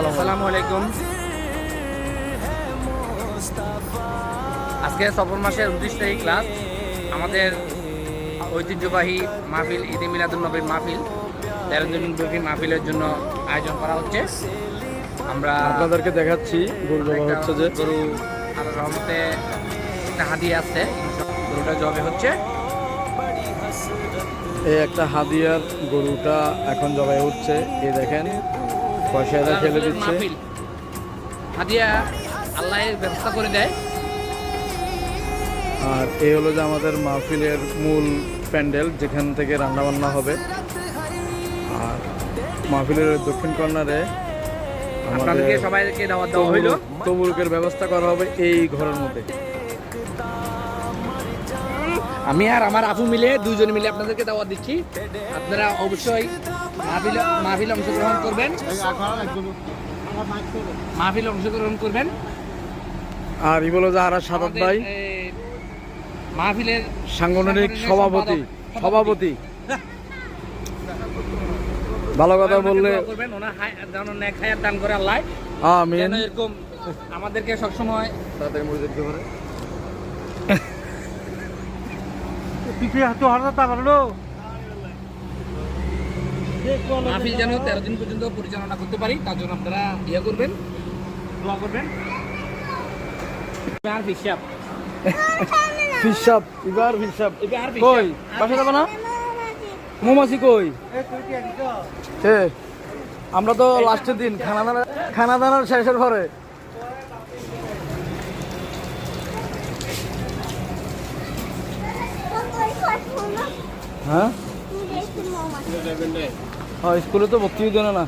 আসসালামু আলাইকুম। আজকে সফর মাসের 29 তারিখ ক্লাস। আমাদের ঐতিহ্যবাহী মাহফিল ঈদে মিলাদুন্নবীর মাহফিল 13 দিন ব্যাপী মাহফিলের জন্য আয়োজন করা হচ্ছে। আমরা আপনাদেরকে দেখাচ্ছি গরু জবাই হচ্ছে, যে গরু আর রহমতে একটা হাদিয়া আছে, গরুটা জবে হচ্ছে। এই একটা হাদিয়ার গরুটা এখন জবাই হচ্ছে। এই দেখেন পয়সাটা ফেলে দিচ্ছে। মাহফিল হাদিয়া আল্লাহ ব্যবস্থা করে দেয়। আর এই হলো যে আমাদের মাহফিলের মূল প্যান্ডেল, যেখান থেকে রান্নাবান্না হবে। আর মাহফিলের দক্ষিণ কর্নারে আপনাদেরকে সবাইকে দাওয়াত দেওয়া হইল। তবুরুকের ব্যবস্থা করা হবে এই ঘরের মধ্যে। আমি আর আমার আপু মিলে দুইজন মিলে আপনাদেরকে দাওয়াত দিচ্ছি। আপনারা অবশ্যই মাহফিলে অংশগ্রহণ করবেন, মাহফিলে অংশগ্রহণ করবেন। আর ই বলো যে আর সাদাত ভাই মাহফিলের সাংগঠনিক সভাপতি ভালো কথা বললে করবেন, ওনার যেন নেক হায়াত দান করে আল্লাহ। আমিন। এরকম আমাদেরকে সবসময় তাদের মধ্যে দেখতে পারে মাহফিল যেন 13 দিন পর্যন্ত পরিচালনা করতে পারি, তার জন্য আপনারা ইয়ে করবেন, দোয়া করবেন। আর হিসাব ফিসাব এবার ফিসাব এবার কই বাসা যাবে না? মৌমাছি কই? আমরা তো লাস্টের দিন খানা দানার শেষের পরে। হ্যাঁ, স্কুলে তো ভর্তি হইতো না।